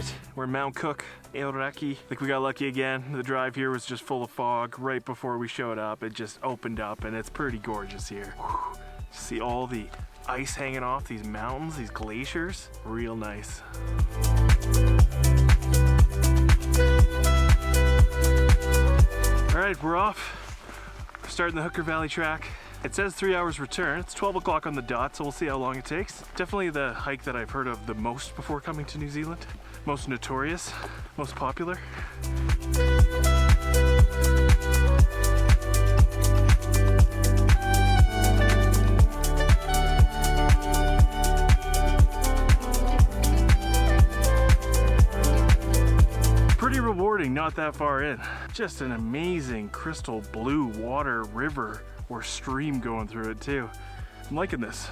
it. We're Mount Cook, Aoraki. I think we got lucky again. The drive here was just full of fog right before we showed up. It just opened up and it's pretty gorgeous here. Whew. See all the ice hanging off these mountains, these glaciers. Real nice. All right, we're off. We're starting the Hooker Valley track. It says 3 hours return. It's 12 o'clock on the dot, so we'll see how long it takes. Definitely the hike that I've heard of the most before coming to New Zealand. Most notorious, most popular. Pretty rewarding, not that far in. Just an amazing crystal blue water river or stream going through it too. I'm liking this.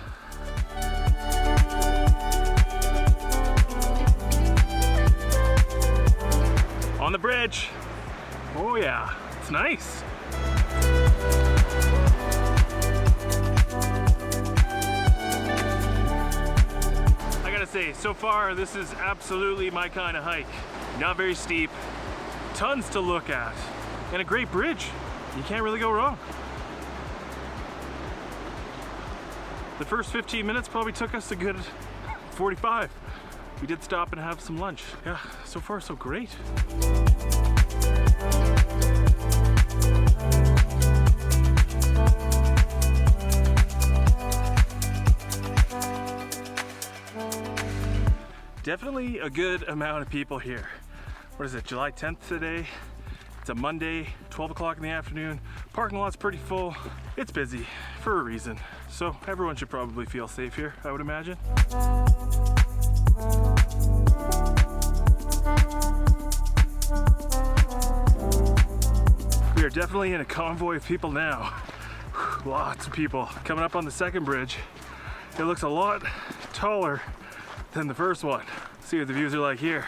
On the bridge. Oh yeah, it's nice. I gotta say, so far this is absolutely my kind of hike. Not very steep, tons to look at, and a great bridge. You can't really go wrong. The first 15 minutes probably took us a good 45. We did stop and have some lunch. Yeah, so far so great. Definitely a good amount of people here. What is it, July 10th today? It's a Monday, 12 o'clock in the afternoon. Parking lot's pretty full. It's busy for a reason. So everyone should probably feel safe here, I would imagine. We are definitely in a convoy of people now. Lots of people coming up on the second bridge. It looks a lot taller than the first one. See what the views are like here.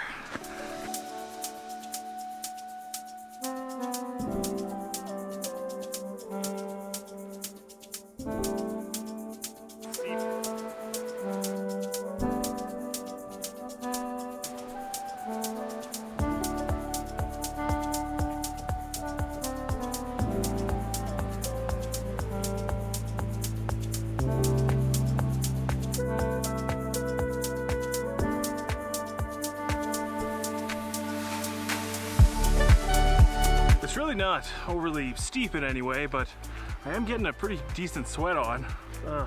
It's really not overly steep in any way, but I am getting a pretty decent sweat on. I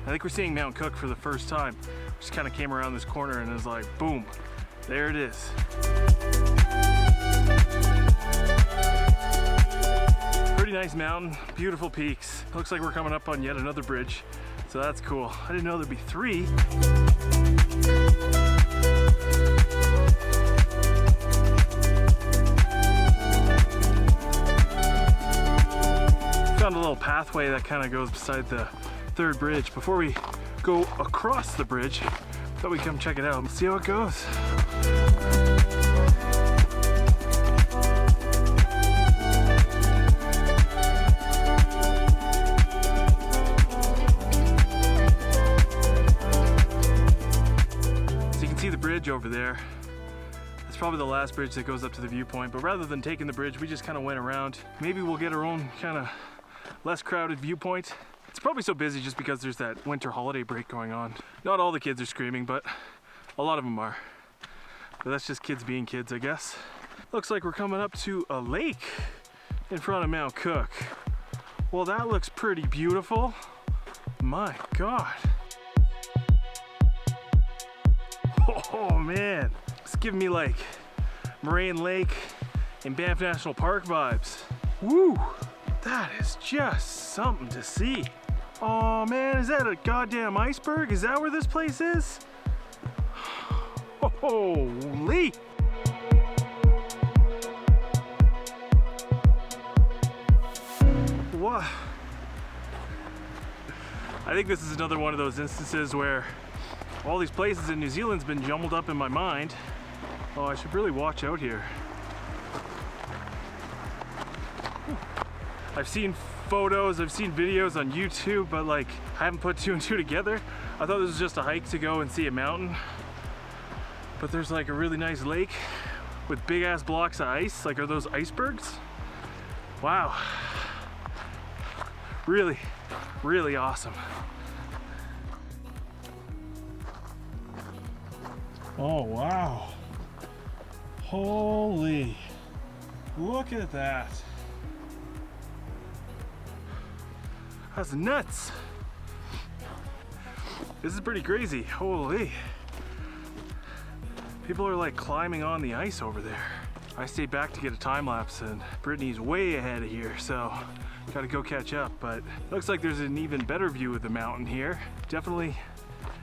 think we're seeing Mount Cook for the first time. Just kind of came around this corner and it was like, boom, there it is. Pretty nice mountain, beautiful peaks. Looks like we're coming up on yet another bridge, so that's cool. I didn't know there'd be 3. Found a little pathway that kind of goes beside the third bridge. Before we go across the bridge, thought we'd come check it out and see how it goes. So you can see the bridge over there. It's probably the last bridge that goes up to the viewpoint, but rather than taking the bridge, we just kind of went around. Maybe we'll get our own kind of less crowded viewpoint. It's probably so busy just because there's that winter holiday break going on. Not all the kids are screaming, but a lot of them are. But that's just kids being kids, I guess. Looks like we're coming up to a lake in front of Mount Cook. Well, that looks pretty beautiful. My God. Oh man, it's giving me like Moraine Lake and Banff National Park vibes. Woo! That is just something to see. Oh man, is that a goddamn iceberg? Is that where this place is? Holy! What? I think this is another one of those instances where all these places in New Zealand's been jumbled up in my mind. Oh, I should really watch out here. I've seen photos, I've seen videos on YouTube, but like I haven't put 2 and 2 together. I thought this was just a hike to go and see a mountain. but there's like a really nice lake with big ass blocks of ice. Like, are those icebergs? Wow. Really, really awesome. Oh, wow. Holy, look at that. That's nuts. This is pretty crazy. Holy. People are like climbing on the ice over there. I stayed back to get a time lapse and Brittany's way ahead of here, so gotta go catch up. But looks like there's an even better view of the mountain here. Definitely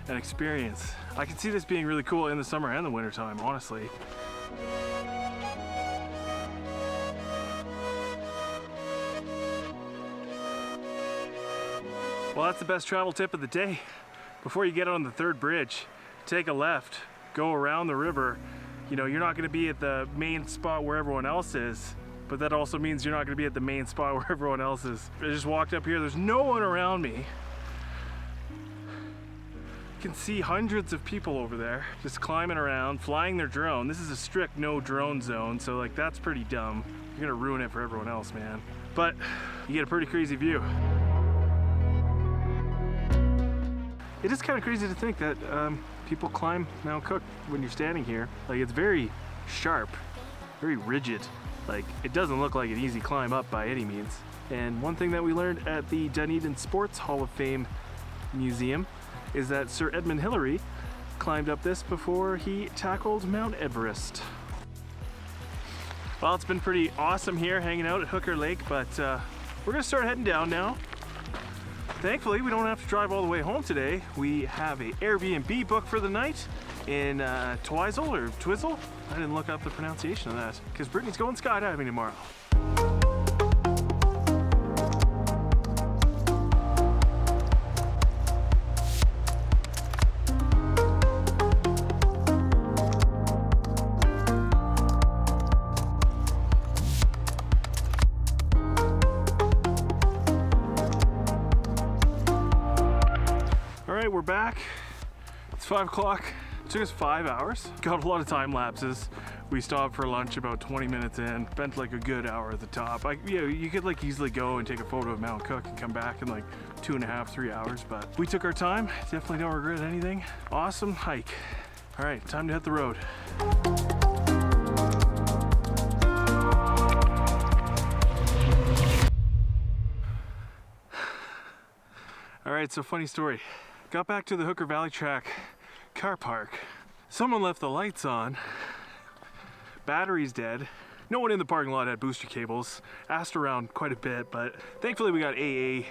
an experience. I can see this being really cool in the summer and the winter time, honestly. Well, that's the best travel tip of the day. Before you get on the third bridge, take a left, go around the river. You know, you're not gonna be at the main spot where everyone else is, but that also means you're not gonna be at the main spot where everyone else is. I just walked up here, there's no one around me. You can see hundreds of people over there just climbing around, flying their drone. This is a strict no drone zone, so like that's pretty dumb. You're gonna ruin it for everyone else, man. But you get a pretty crazy view. It is kind of crazy to think that people climb Mount Cook when you're standing here. Like, it's very sharp, very rigid. Like, it doesn't look like an easy climb up by any means. And one thing that we learned at the Dunedin Sports Hall of Fame Museum is that Sir Edmund Hillary climbed up this before he tackled Mount Everest. Well, it's been pretty awesome here hanging out at Hooker Lake, but we're gonna start heading down now. Thankfully, we don't have to drive all the way home today. We have an Airbnb booked for the night in Twizel or Twizzle. I didn't look up the pronunciation of that because Brittany's going skydiving tomorrow. We're back. It's 5 o'clock. It took us 5 hours. Got a lot of time lapses. We stopped for lunch about 20 minutes in. Spent like a good hour at the top. You could like easily go and take a photo of Mount Cook and come back in like 2.5, 3 hours. But we took our time. Definitely don't regret anything. Awesome hike. All right, time to hit the road. All right, so funny story. Got back to the Hooker Valley Track car park. Someone left the lights on. Battery's dead. No one in the parking lot had booster cables. Asked around quite a bit, but thankfully we got AA,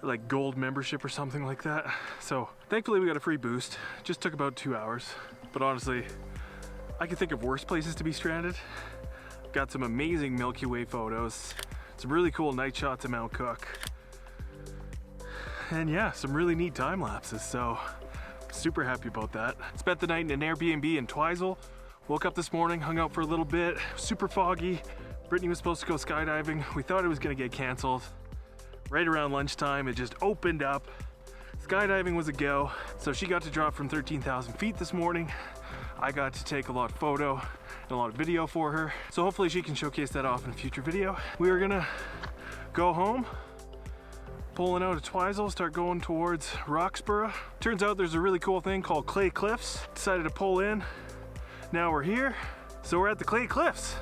like gold membership or something like that. So thankfully we got a free boost. Just took about 2 hours. But honestly, I can think of worse places to be stranded. Got some amazing Milky Way photos. Some really cool night shots of Mount Cook. And yeah, some really neat time lapses, so super happy about that. Spent the night in an Airbnb in Twizel. Woke up this morning, hung out for a little bit, super foggy. Brittany was supposed to go skydiving. We thought it was gonna get canceled. Right around lunchtime, it just opened up. Skydiving was a go. So she got to drop from 13,000 feet this morning. I got to take a lot of photo and a lot of video for her. So hopefully she can showcase that off in a future video. We are gonna go home, pulling out of Twizel, start going towards Roxborough. Turns out there's a really cool thing called Clay Cliffs. Decided to pull in. Now we're here, so we're at the Clay Cliffs.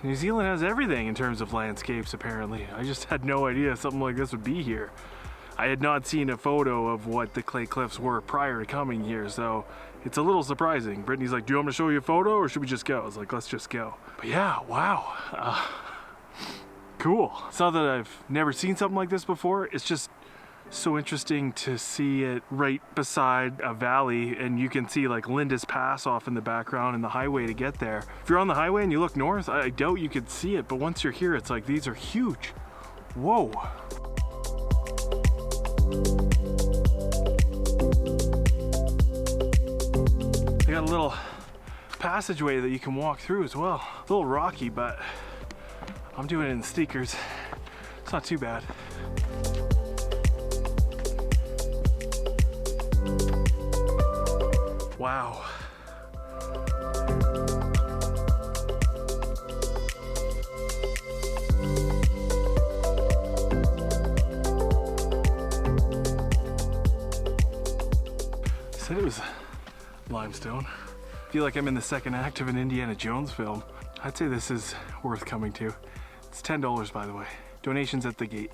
New Zealand has everything in terms of landscapes, apparently. I just had no idea something like this would be here. I had not seen a photo of what the Clay Cliffs were prior to coming here, so it's a little surprising. Brittany's like, do you want me to show you a photo or should we just go? I was like, let's just go. But yeah, wow. Cool. It's not that I've never seen something like this before. It's just so interesting to see it right beside a valley, and you can see like Lindis Pass off in the background and the highway to get there. If you're on the highway and you look north, I doubt you could see it, but once you're here, it's like, these are huge. Whoa. They got a little passageway that you can walk through as well. A little rocky, but I'm doing it in sneakers. It's not too bad. Wow. Said it was limestone. I feel like I'm in the second act of an Indiana Jones film. I'd say this is worth coming to. It's $10, by the way. Donations at the gate.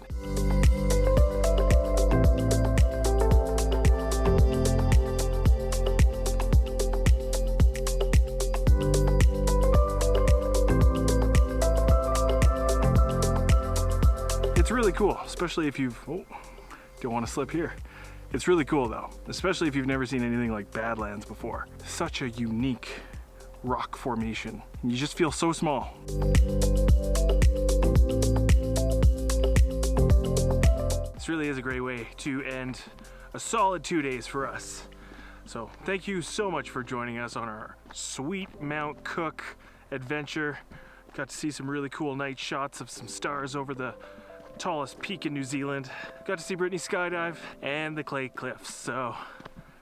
It's really cool, especially if you've, oh, don't want to slip here. It's really cool though, especially if you've never seen anything like Badlands before. Such a unique rock formation. You just feel so small. This really is a great way to end a solid 2 days for us. So thank you so much for joining us on our sweet Mount Cook adventure. Got to see some really cool night shots of some stars over the tallest peak in New Zealand. Got to see Brittany skydive and the Clay Cliffs, so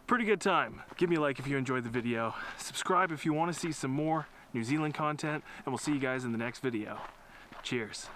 pretty good time. Give me a like if you enjoyed the video. Subscribe if you want to see some more New Zealand content, and we'll see you guys in the next video. Cheers.